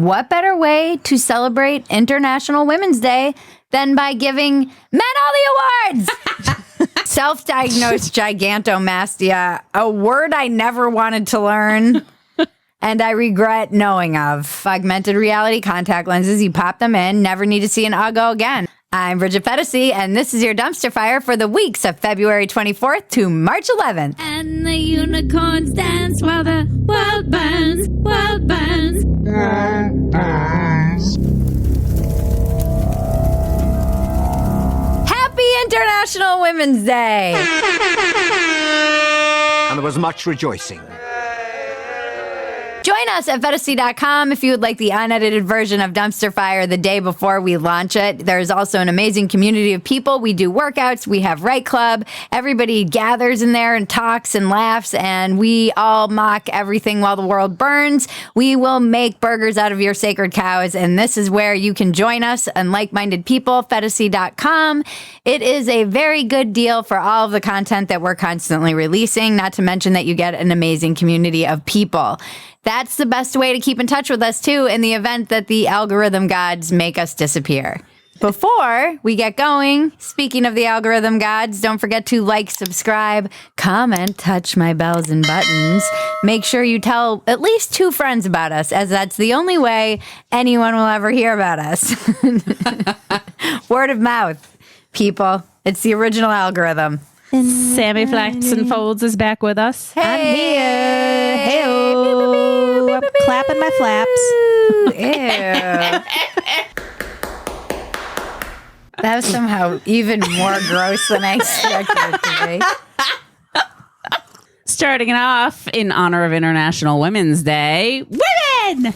what better way to celebrate International Women's Day than by giving men all the awards? Self-diagnosed gigantomastia, a word I never wanted to learn and I regret knowing of. Augmented reality contact lenses, you pop them in, never need to see an Uggo again. I'm Bridget Phetasy, and this is your dumpster fire for the weeks of February 24th to March 11th. And the unicorns dance while the world burns, world burns. World burns. Happy International Women's Day! And there was much rejoicing. Join us at Phetasy.com if you would like the unedited version of Dumpster Fire the day before we launch it. There's also an amazing community of people. We do workouts. We have Right Club. Everybody gathers in there and talks and laughs, and we all mock everything while the world burns. We will make burgers out of your sacred cows, and this is where you can join us and like-minded people, Phetasy.com. It is a very good deal for all of the content that we're constantly releasing, not to mention that you get an amazing community of people. That's the best way to keep in touch with us, too, in the event that the algorithm gods make us disappear. Before we get going, speaking of the algorithm gods, don't forget to like, subscribe, comment, touch my bells and buttons. Make sure you tell at least 2 friends about us, as that's the only way anyone will ever hear about us. Word of mouth, people. It's the original algorithm. Sammy Flax Infolds is back with us. Hey. I'm here. Hey-o. I'm clapping my flaps. Ew. That was somehow even more gross than I expected it to be. Starting it off in honor of International Women's Day, women!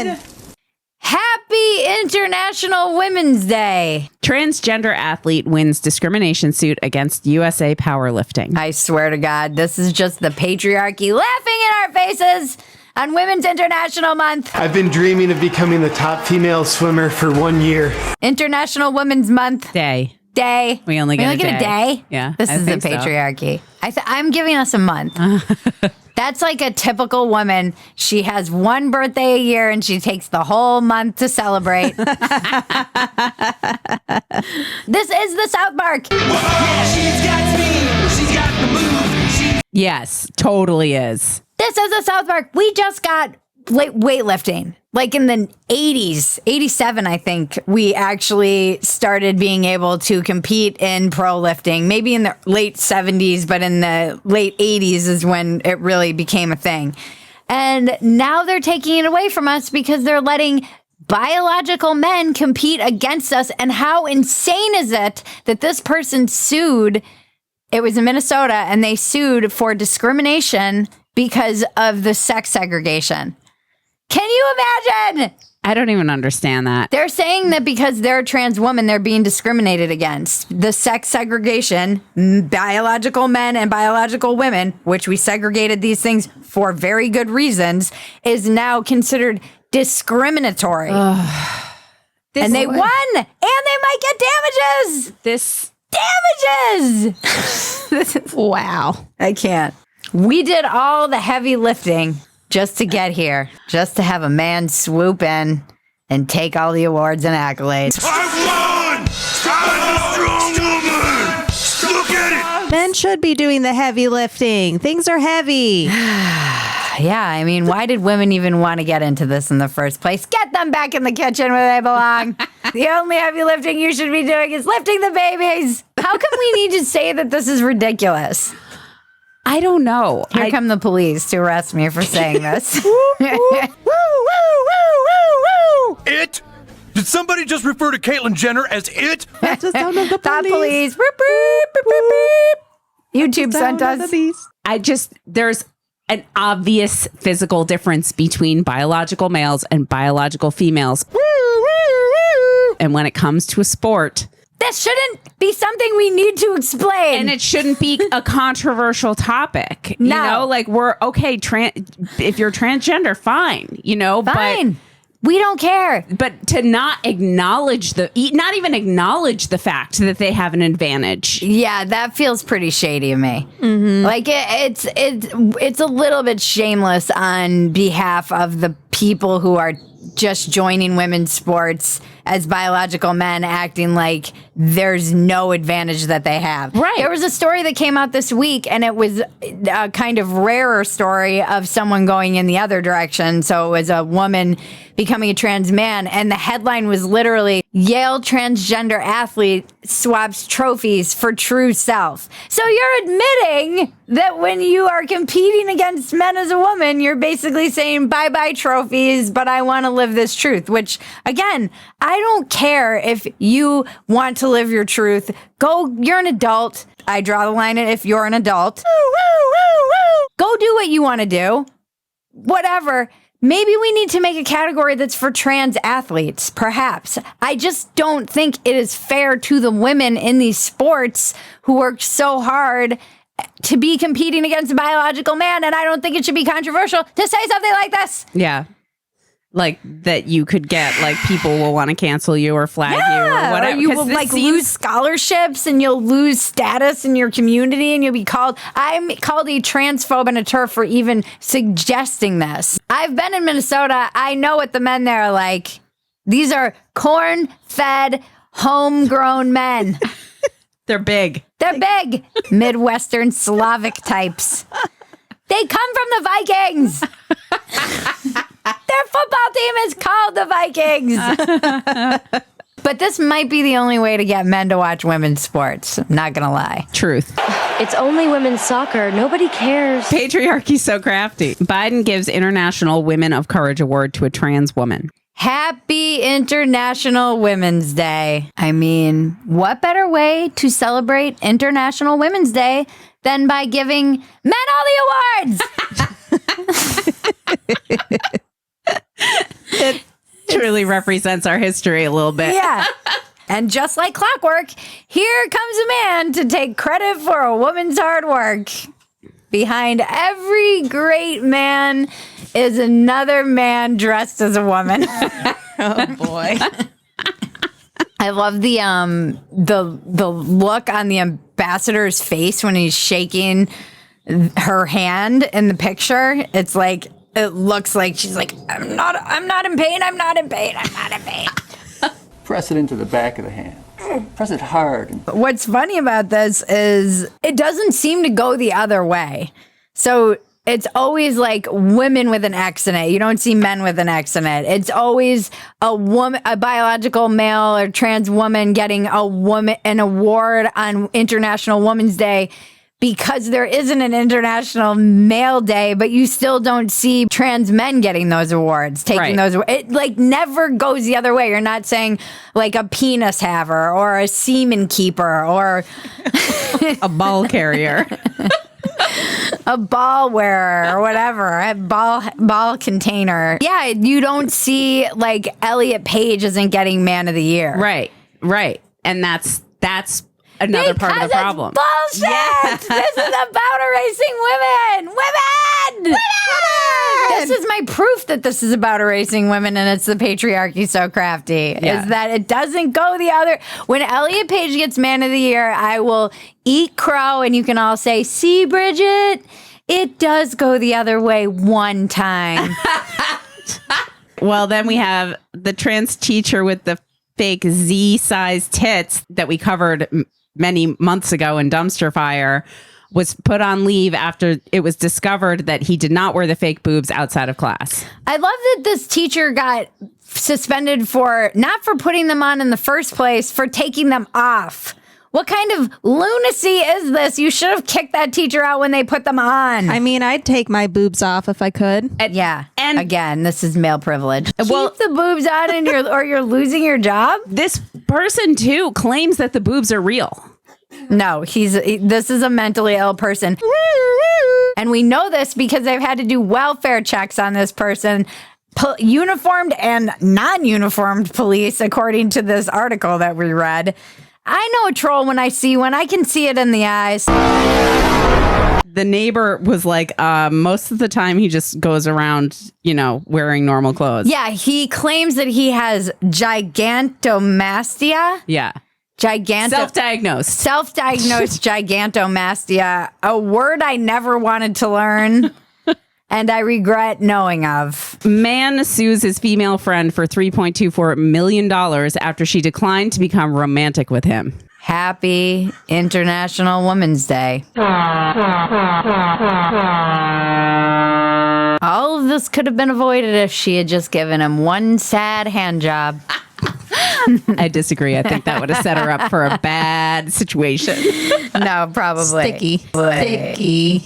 Women! Happy International Women's Day. Transgender athlete wins discrimination suit against USA powerlifting. I swear to God, this is just the patriarchy laughing in our faces on Women's International Month. I've been dreaming of becoming the top female swimmer for 1 year. International Women's Month. Day. We only get a day. Yeah, This I is the think so. patriarchy. I'm giving us a month. That's like a typical woman. She has one birthday a year and she takes the whole month to celebrate. This is the South Park. Yes, totally is. This is the South Park. We just got weightlifting. Like in the 80s, 87, I think, we actually started being able to compete in pro lifting. Maybe in the late 70s, but in the late 80s is when it really became a thing. And now they're taking it away from us because they're letting biological men compete against us. And how insane is it that this person sued? It was in Minnesota, and they sued for discrimination because of the sex segregation. Can you imagine? I don't even understand that. They're saying that because they're a trans woman, they're being discriminated against. The sex segregation, biological men and biological women, which we segregated these things for very good reasons, is now considered discriminatory. And they won! And they might get damages! Damages! Wow. I can't. We did all the heavy lifting just to get here, just to have a man swoop in and take all the awards and accolades. I won! I'm a strong woman! Look at it! Men should be doing the heavy lifting. Things are heavy. Yeah, I mean, why did women even want to get into this in the first place? Get them back in the kitchen where they belong. The only heavy lifting you should be doing is lifting the babies. How come we need to say that this is ridiculous? I don't know. Here come the police to arrest me for saying this. It? Did somebody just refer to Caitlyn Jenner as it? That's the sound of the Stop police. police. Beep, beep, beep, beep, beep. YouTube sent Sound of us. the beast. There's an obvious physical difference between biological males and biological females. And when it comes to a sport, This shouldn't be something we need to explain. and it shouldn't be a controversial topic. No. You know, like we're okay. If you're transgender, fine. You know, Fine. We don't care. But to not not even acknowledge the fact that they have an advantage. Yeah, that feels pretty shady to me. Like it's a little bit shameless on behalf of the people who are just joining women's sports as biological men, acting like there's no advantage that they have. Right. There was a story that came out this week, and it was a kind of rarer story of someone going in the other direction. So it was a woman becoming a trans man, and the headline was literally, Yale transgender athlete swaps trophies for true self. So you're admitting that when you are competing against men as a woman, you're basically saying bye-bye trophies, but I want to live this truth, which, again, I don't care if you want to live your truth. Go, you're an adult. I draw the line at if you're an adult. Go do what you want to do. Whatever. Maybe we need to make a category that's for trans athletes, perhaps. I just don't think it is fair to the women in these sports who worked so hard to be competing against a biological man, and I don't think it should be controversial to say something like this. Yeah. Like that you could get, like, people will want to cancel you or flag you or whatever. Or you will lose scholarships and you'll lose status in your community and you'll be called. I'm called a transphobe and a TERF for even suggesting this. I've been in Minnesota. I know what the men there are like. These are corn-fed, homegrown men. They're big. They're big. Midwestern Slavic types. They come from the Vikings. Their football team is called the Vikings. But this might be the only way to get men to watch women's sports. I'm not going to lie. Truth. It's only women's soccer. Nobody cares. Patriarchy so crafty. Biden gives International Women of Courage Award to a trans woman. Happy International Women's Day. I mean, what better way to celebrate International Women's Day than by giving men all the awards? It truly represents our history a little bit. Yeah. And just like clockwork, here comes a man to take credit for a woman's hard work. Behind every great man is another man dressed as a woman. Oh boy. I love the look on the ambassador's face when he's shaking her hand in the picture. It's like, it looks like she's like, I'm not in pain. I'm not in pain. I'm not in pain. Press it into the back of the hand. Press it hard. What's funny about this is it doesn't seem to go the other way. So it's always like women with an X in it. You don't see men with an X in it. It's always a woman, a biological male or trans woman getting an award on International Women's Day, because there isn't an International Male Day, but you still don't see trans men getting those awards, taking those. It like never goes the other way. You're not saying like a penis haver or a semen keeper or a ball carrier. A ball wearer or whatever, a ball container. Yeah, you don't see like Elliot Page isn't getting Man of the Year. Right. And that's another part of the problem. Bullshit! Yeah. This is about erasing women! This is my proof that this is about erasing women, and it's the patriarchy so crafty. Yeah. Is that it doesn't go the other. When Elliot Page gets Man of the Year, I will eat crow, and you can all say, "See, Bridget, it does go the other way one time." Well, then we have the trans teacher with the fake Z-sized tits that we covered many months ago in Dumpster Fire was put on leave after it was discovered that he did not wear the fake boobs outside of class. I love that this teacher got suspended not for putting them on in the first place, for taking them off. What kind of lunacy is this? You should have kicked that teacher out when they put them on. I mean, I'd take my boobs off if I could. And again, this is male privilege. Keep the boobs on or you're losing your job. This person too claims that the boobs are real. No, this is a mentally ill person. And we know this because they've had to do welfare checks on this person. Uniformed and non-uniformed police, according to this article that we read. I know a troll when I see one. I can see it in the eyes. The neighbor was like, most of the time he just goes around, wearing normal clothes. Yeah, he claims that he has gigantomastia. Yeah. Self-diagnosed gigantomastia, a word I never wanted to learn and I regret knowing of. Man sues his female friend for $3.24 million after she declined to become romantic with him. Happy International Women's Day. All of this could have been avoided if she had just given him one sad hand job. I disagree. I think that would have set her up for a bad situation. No, probably. Sticky.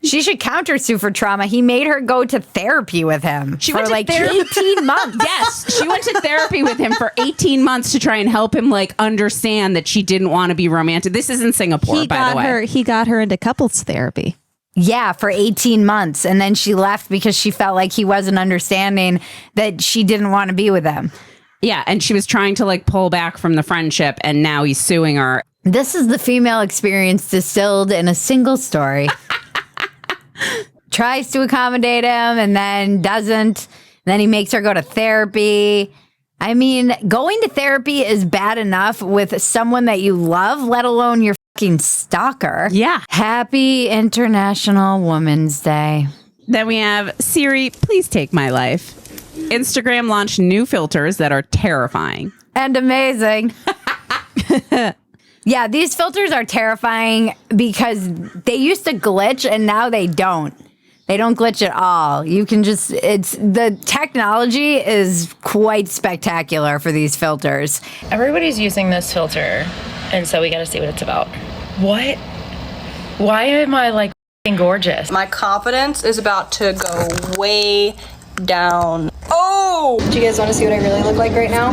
She should countersue for trauma. He made her go to therapy with him for like 18 months. Yes, she went to therapy with him for 18 months to try and help him understand that she didn't want to be romantic. This is in Singapore, by the way. He got her into couples therapy. Yeah, for 18 months. And then she left because she felt like he wasn't understanding that she didn't want to be with him. Yeah, and she was trying to pull back from the friendship, and now he's suing her. This is the female experience distilled in a single story. Tries to accommodate him and then doesn't. Then he makes her go to therapy. I mean, going to therapy is bad enough with someone that you love, let alone your fucking stalker. Yeah. Happy International Women's Day. Then we have Siri, please take my life. Instagram launched new filters that are terrifying. And amazing. Yeah, these filters are terrifying because they used to glitch and now they don't. They don't glitch at all. You can just, the technology is quite spectacular for these filters. Everybody's using this filter, and so we gotta see what it's about. What? Why am I f***ing gorgeous? My confidence is about to go way down. Oh! Do you guys want to see what I really look like right now?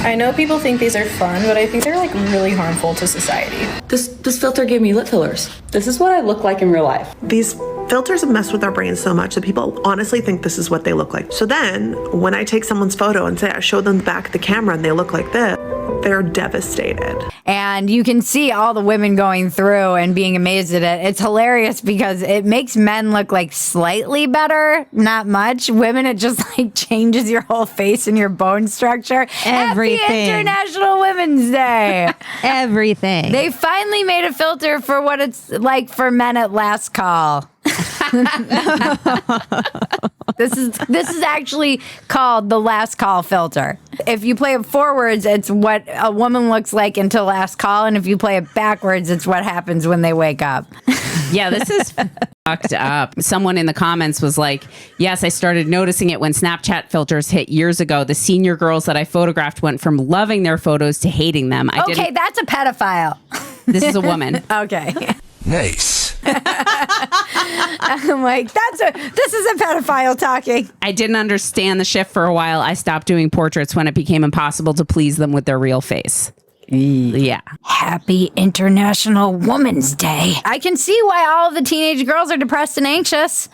I know people think these are fun, but I think they're really harmful to society. This filter gave me lip fillers. This is what I look like in real life. These filters have messed with our brains so much that people honestly think this is what they look like. So then when I take someone's photo and say I show them the back of the camera and they look like this, they're devastated. And you can see all the women going through and being amazed at it. It's hilarious because it makes men look slightly better, not much. Women, it just changes your whole face and your bone structure. Everything. Happy International Women's Day. Everything. They finally made a filter for what it's like for men at last call. This is actually called the last call filter. If you play it forwards, it's what a woman looks like until last call, and if you play it backwards, it's what happens when they wake up. Yeah, this is fucked up. Someone in the comments was like, yes, I started noticing it when Snapchat filters hit years ago. The senior girls that I photographed went from loving their photos to hating them. Okay, that's a pedophile. This is a woman. Okay. Nice. I'm like, this is a pedophile talking. I didn't understand the shift for a while. I stopped doing portraits when it became impossible to please them with their real face. Yeah. Happy International Women's Day. I can see why all of the teenage girls are depressed and anxious.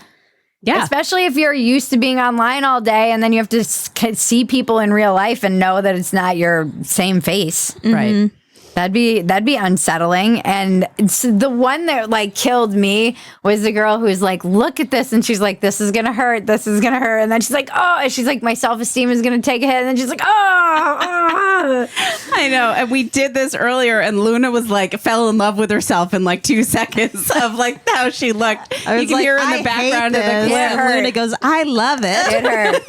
Yeah. Especially if you're used to being online all day and then you have to see people in real life and know that it's not your same face. Mm-hmm. Right. That'd be unsettling. And the one that killed me was the girl who's like, look at this. And she's like, this is going to hurt. This is going to hurt. And then she's like, oh, and she's like, my self-esteem is going to take a hit. And then she's like, oh. I know. And we did this earlier and Luna was fell in love with herself in 2 seconds of how she looked. You can hear her in the background of the clip. Luna goes, I love it. It hurt.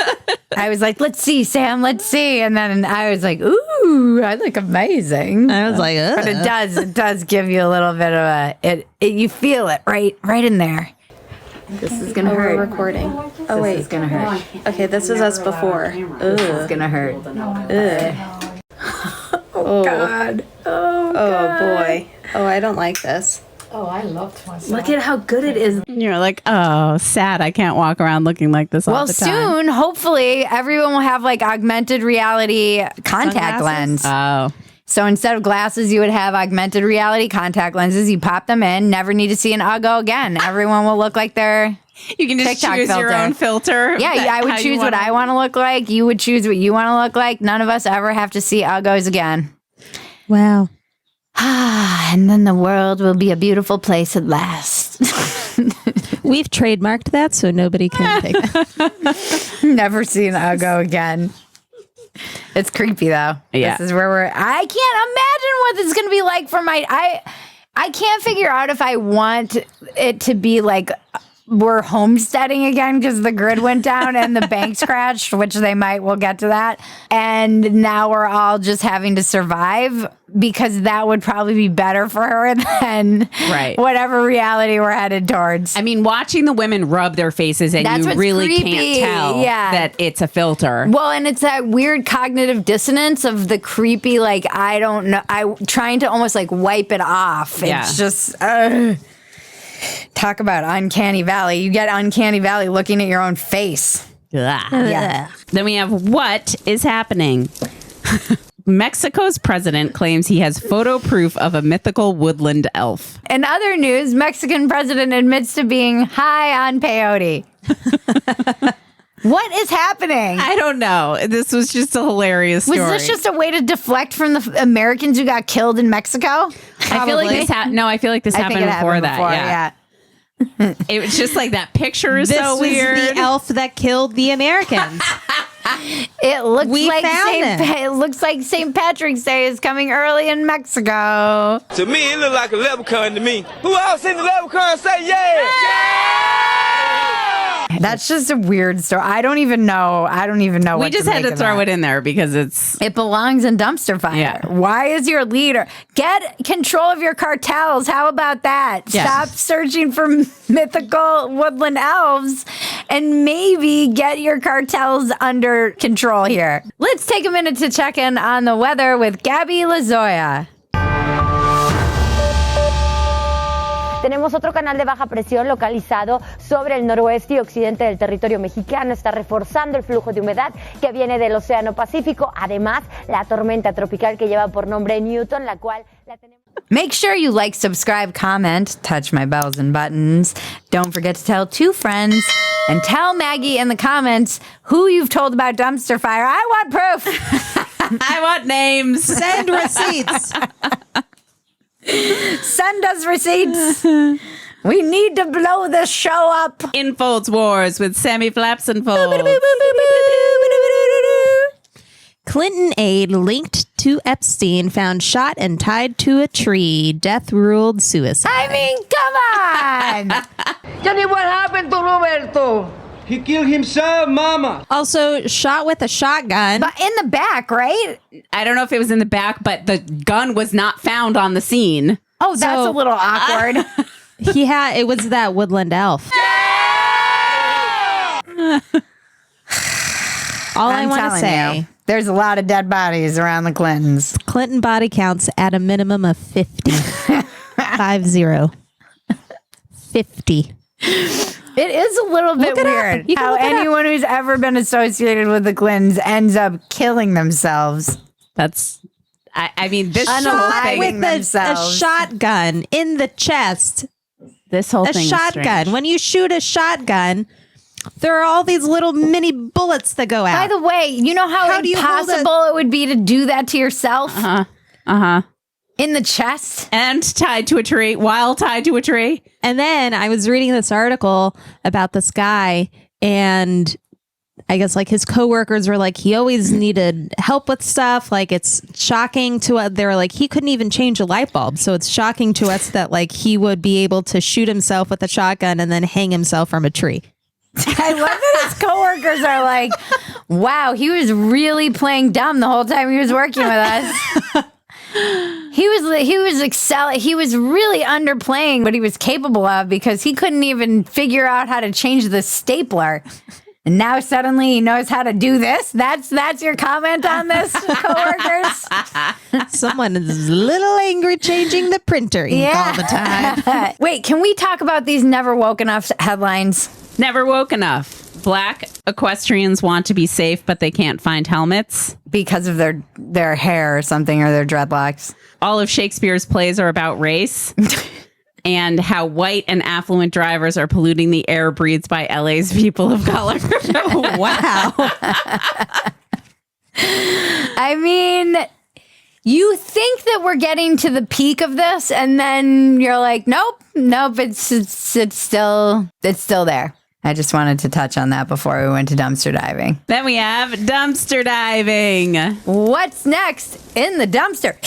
I was like, let's see, Sam, let's see. And then I was like, ooh, I look amazing. I was like, ugh. But it does give you a little bit of you feel it right in there. This is gonna hurt. We're recording. Oh wait, this is gonna hurt. Okay, this is us before. This is gonna hurt. Oh God. Oh boy. Oh, I don't like this. Oh, I loved myself. Look at how good it is. You're like, oh, sad. I can't walk around looking like this all the time. Well, soon, hopefully, everyone will have augmented reality contact lens. Oh. So instead of glasses, you would have augmented reality contact lenses. You pop them in, never need to see an Uggo again. Everyone will look like their You can just TikTok choose your own filter. Yeah, I would choose what I want to look like. You would choose what you want to look like. None of us ever have to see Uggos again. Wow. And then the world will be a beautiful place at last. We've trademarked that, so nobody can take that. Never seen Uggo again. It's creepy though. Yeah. This is where I can't imagine what this is going to be like for I can't figure out if I want it to be like we're homesteading again because the grid went down and the banks crashed, which they might. We'll get to that. And now we're all just having to survive because that would probably be better for her than whatever reality we're headed towards. I mean, watching the women rub their faces and you really can't tell that it's a filter. Well, and it's that weird cognitive dissonance of the creepy, like, I don't know, trying to almost like wipe it off. Yeah. It's just, talk about uncanny valley. You get uncanny valley looking at your own face. Yeah. Then we have what is happening. Mexico's president claims he has photo proof of a mythical woodland elf. In other news, Mexican president admits to being high on peyote. What is happening? I don't know. This was just a hilarious story. Was this just a way to deflect from the Americans who got killed in Mexico? I feel like this happened before that. Yeah. It was just like that picture is so weird. This was the elf that killed the Americans. It looks like St. Patrick's Day is coming early in Mexico. To me, it looked like a leprechaun to me. Who else seen the leprechaun say yeah? That's just a weird story. I don't even know. We just had to throw it in there because it belongs in dumpster fire. Yeah. Why is your leader? Get control of your cartels. How about that? Yeah. Stop searching for mythical woodland elves and maybe get your cartels under control here. Let's take a minute to check in on the weather with Gabby Lazoya. Tenemos otro canal de baja presión localizado sobre el noroeste y occidente del territorio mexicano. Está reforzando el flujo de humedad que viene del Océano Pacífico. Además, la tormenta tropical que lleva por nombre Newton, la cual la tenemos... Make sure you like, subscribe, comment, touch my bells and buttons. Don't forget to tell 2 friends and tell Maggie in the comments who you've told about dumpster fire. I want proof. I want names. Send receipts. Send us receipts. We need to blow this show up. Infolds Wars with Sammy Flaps and Folds. Clinton aide linked to Epstein found shot and tied to a tree. Death ruled suicide. I mean, come on. Johnny, what happened to Roberto? He killed himself, mama. Also shot with a shotgun. But in the back, right? I don't know if it was in the back, but the gun was not found on the scene. Oh, that's a little awkward. It was that woodland elf. All I want to say, there's a lot of dead bodies around the Clintons. Clinton body counts at a minimum of 50. 50. 50. It is a little bit weird how anyone who's ever been associated with the Clintons ends up killing themselves. That's, I mean, this unaliving themselves. A shotgun in the chest. This whole thing is shotgun. When you shoot a shotgun, there are all these little mini bullets that go out. By the way, you know how impossible it would be to do that to yourself? In the chest? And tied to a tree, while tied to a tree. And then I was reading this article about this guy, and I guess like his coworkers were like, he always needed help with stuff. Like, it's shocking to us. They were like, he couldn't even change a light bulb. So it's shocking to us that like he would be able to shoot himself with a shotgun and then hang himself from a tree. I love that his coworkers are like, wow, he was really playing dumb the whole time he was working with us. He was really underplaying what he was capable of because he couldn't even figure out how to change the stapler. And now suddenly he knows how to do this. That's your comment on this, coworkers? Someone is a little angry changing the printer ink all the time. Wait, can we talk about these never woke enough headlines? Never woke enough. Black equestrians want to be safe, but they can't find helmets. Because of their hair or something, or their dreadlocks. All of Shakespeare's plays are about race. And how white and affluent drivers are polluting the air breathed by LA's people of color. Wow. I mean, You think that we're getting to the peak of this, and then you're like, nope, it's still there. I just wanted to touch on that before we went to dumpster diving. Then we have dumpster diving. What's next in the dumpster?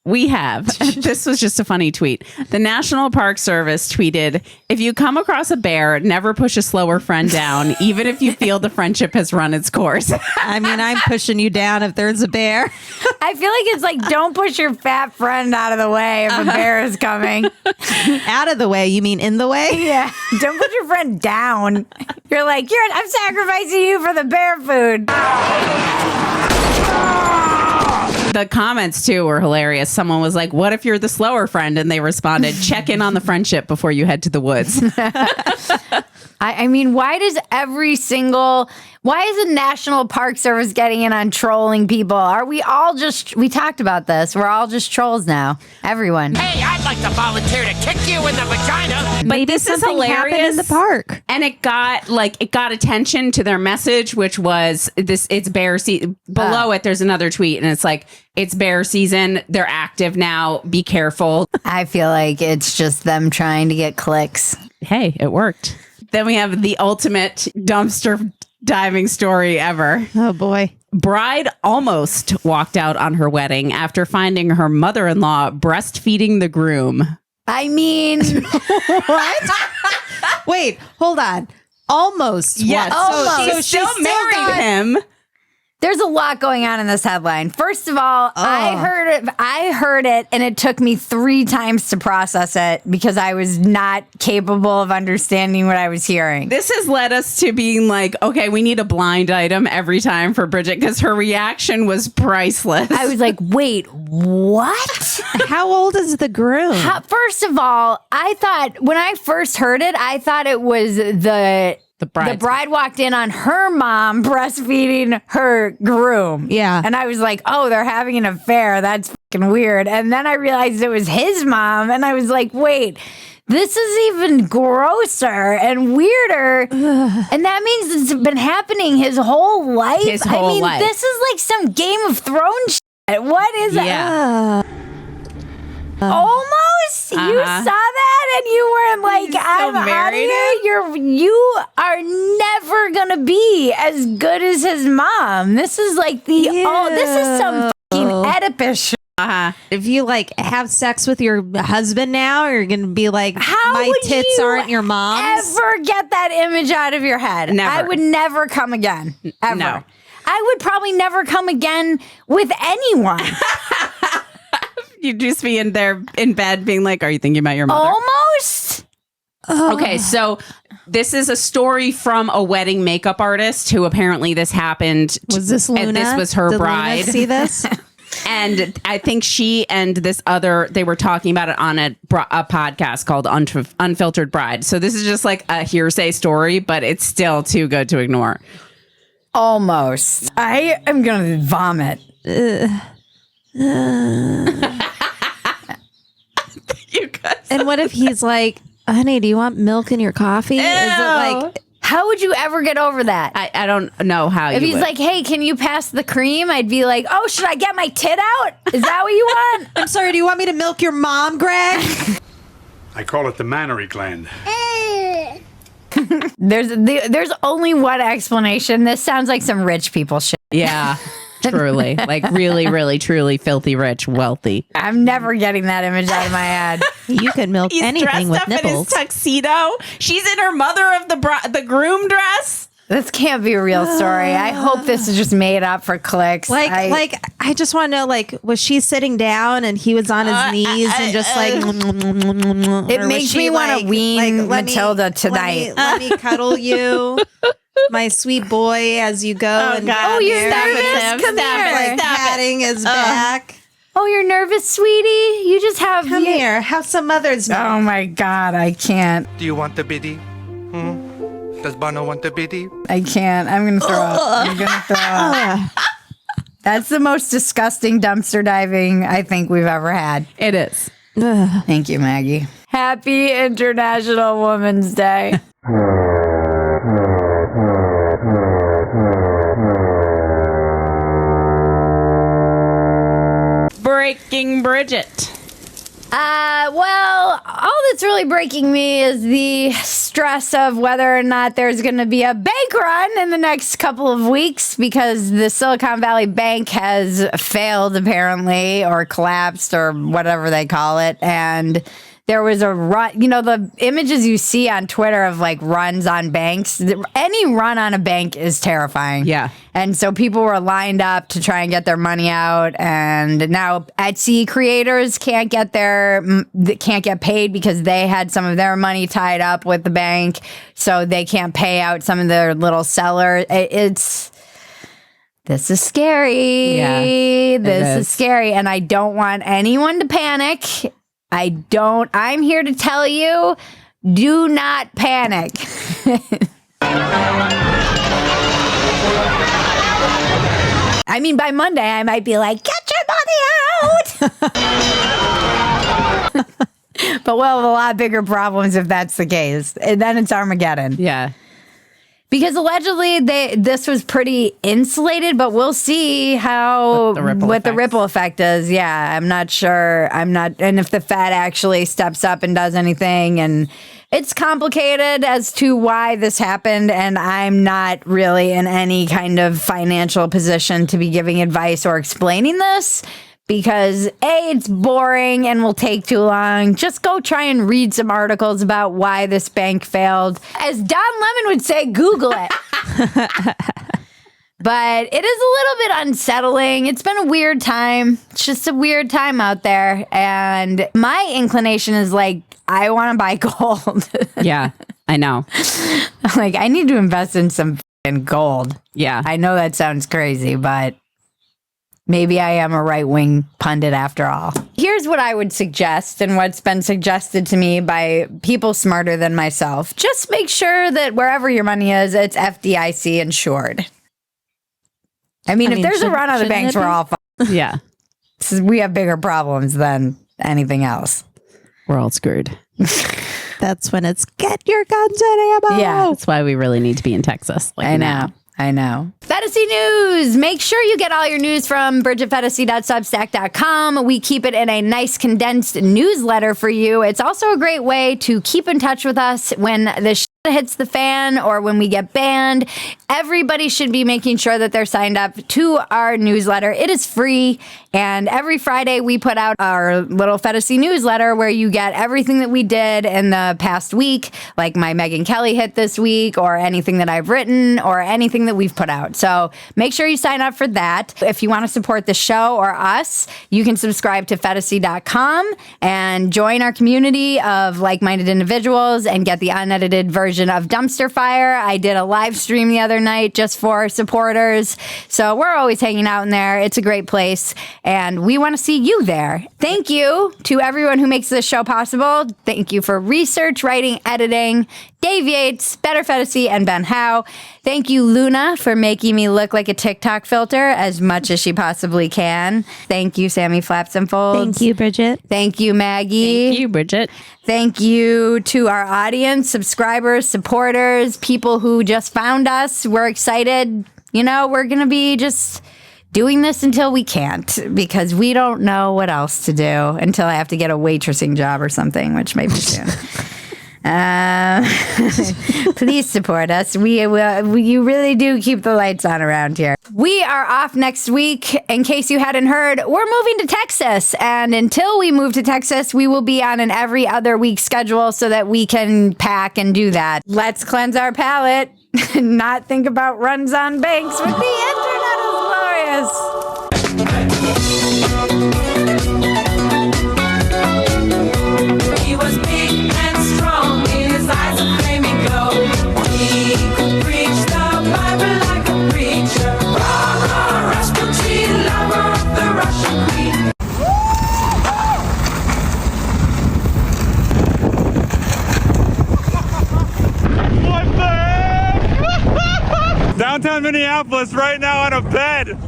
We have, this was just a funny tweet. The National Park Service tweeted, if you come across a bear, never push a slower friend down, even if you feel the friendship has run its course. I mean, I'm pushing you down if there's a bear. I feel like it's like, don't push your fat friend out of the way if a bear is coming. Out of the way? You mean in the way? Yeah. Don't put your friend down. You're like, I'm sacrificing you for the bear food. The comments, too, were hilarious. Someone was like, what if you're the slower friend? And they responded, check in on the friendship before you head to the woods. I mean, why is the National Park Service getting in on trolling people? Are we all we talked about this. We're all just trolls now. Everyone. Hey, I'd like to volunteer to kick you in the vagina. But Maybe this is something hilarious happened in the park. And it got attention to their message, which was it's bear season. Below it, there's another tweet, and it's like, it's bear season. They're active now. Be careful. I feel like it's just them trying to get clicks. Hey, it worked. Then we have the ultimate dumpster diving story ever. Oh, boy. Bride almost walked out on her wedding after finding her mother-in-law breastfeeding the groom. I mean, what? Wait, hold on. Almost. Yes. Almost. So she still married him. There's a lot going on in this headline. First of all, I heard it, and it took me 3 times to process it because I was not capable of understanding what I was hearing. This has led us to being like, okay, we need a blind item every time for Bridget because her reaction was priceless. I was like, wait, what? How old is the groom? First of all, I thought, when I first heard it, I thought it was the bride walked in on her mom breastfeeding her groom. Yeah. And I was like, oh, they're having an affair. That's fucking weird. And then I realized it was his mom. And I was like, wait, this is even grosser and weirder. And that means it's been happening his whole life. His whole life. This is like some Game of Thrones shit. What is it? Almost? You saw that and you weren't like, I'm out of here? You are never gonna be as good as his mom. This is like this is some fucking Oedipus shit. If you like have sex with your husband now, you're gonna be like, my tits aren't your mom's. Ever get that image out of your head? Never. I would never come again. Ever. No. I would probably never come again with anyone. You'd just be in bed being like, are you thinking about your mother? Almost. Okay, so this is a story from a wedding makeup artist who apparently this happened. Was this Luna? And this was her Did bride. Luna see this? And I think she and this other, they were talking about it on a podcast called Unfiltered Bride. So this is just like a hearsay story, but it's still too good to ignore. Almost. I am going to vomit. You guys. And what if he's like, honey, do you want milk in your coffee? Ew. Is it like, how would you ever get over that? I don't know how if he's like, hey, can you pass the cream? I'd be like, oh, should I get my tit out? Is that what you want? I'm sorry, do you want me to milk your mom, Greg? I call it the mammary gland. There's only one explanation. This sounds like some rich people shit. Yeah. Truly, like really, really, truly filthy rich, wealthy. I'm never getting that image out of my head. You can milk anything with nipples. In his tuxedo. She's in her mother of the groom dress. This can't be a real story. I hope this is just made up for clicks. I just want to know, like, was she sitting down and he was on his knees and just like, it makes me want to wean Matilda tonight. Let me cuddle you, my sweet boy, as you go. You're nervous? Come here. Like patting his back. Oh, you're nervous, sweetie? You just have... Come here. Have some mother's milk. Oh, my God. I can't. Do you want the biddy? Does Bono want the biddy? I can't. I'm going to throw up. That's the most disgusting dumpster diving I think we've ever had. It is. Thank you, Maggie. Happy International Women's Day. breaking, Bridget? Well, all that's really breaking me is the stress of whether or not there's going to be a bank run in the next couple of weeks because the Silicon Valley Bank has failed, apparently, or collapsed, or whatever they call it. And there was a run, the images you see on Twitter of like runs on banks, any run on a bank is terrifying. Yeah. And so people were lined up to try and get their money out. And now Etsy creators can't get paid because they had some of their money tied up with the bank. So they can't pay out some of their little sellers. This is scary. Yeah, this is scary. And I don't want anyone to panic. I'm here to tell you, do not panic. I mean, by Monday, I might be like, get your money out. But we'll have a lot bigger problems if that's the case. And then it's Armageddon. Yeah. Because allegedly this was pretty insulated, but we'll see what the ripple effect is. Yeah, I'm not sure. And if the Fed actually steps up and does anything, and it's complicated as to why this happened, and I'm not really in any kind of financial position to be giving advice or explaining this. Because it's boring and will take too long. Just go try and read some articles about why this bank failed. As Don Lemon would say, Google it. But it is a little bit unsettling. It's been a weird time. It's just a weird time out there. And my inclination is like, I want to buy gold. Yeah, I know. Like, I need to invest in some gold. Yeah. I know that sounds crazy, but maybe I am a right-wing pundit after all. Here's what I would suggest, and what's been suggested to me by people smarter than myself. Just make sure that wherever your money is, it's FDIC insured. I mean, if there's a run on the banks, we're all fucked. Yeah. We have bigger problems than anything else. We're all screwed. That's when it's get your guns and ammo. Yeah. That's why we really need to be in Texas. I know. Phetasy News. Make sure you get all your news from bridgetphetasy.substack.com. We keep it in a nice condensed newsletter for you. It's also a great way to keep in touch with us when the shit hits the fan or when we get banned. Everybody should be making sure that they're signed up to our newsletter. It is free. And every Friday we put out our little Phetasy newsletter where you get everything that we did in the past week, like my Megyn Kelly hit this week, or anything that I've written, or anything that we've put out. So make sure you sign up for that. If you want to support the show or us, you can subscribe to Phetasy.com and join our community of like-minded individuals and get the unedited version of Dumpster Fire. I did a live stream the other night just for supporters. So we're always hanging out in there. It's a great place. And we want to see you there. Thank you to everyone who makes this show possible. Thank you for research, writing, editing, Dave Yates, Better Phetasy, and Ben Howe. Thank you, Luna, for making me look like a TikTok filter as much as she possibly can. Thank you, Sammy Flaps and Folds. Thank you, Bridget. Thank you, Maggie. Thank you, Bridget. Thank you to our audience, subscribers, supporters, people who just found us. We're excited. We're going to be just doing this until we can't, because we don't know what else to do until I have to get a waitressing job or something, which might be soon. Please support us. You really do keep the lights on around here. We are off next week. In case you hadn't heard, we're moving to Texas. And until we move to Texas, we will be on an every other week schedule so that we can pack and do that. Let's cleanse our palate and not think about runs on banks with the internet is glorious. He was big and strong, in his eyes a flaming glow. He could preach the Bible like a preacher. Rah, rah, Rasputin, lover of the Russian queen. What the heck? Downtown Minneapolis right now on a bed.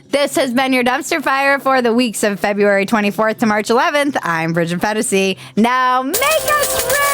This has been your Dumpster Fire for the weeks of February 24th to March 11th. I'm Bridget Phetasy. Now make us ready!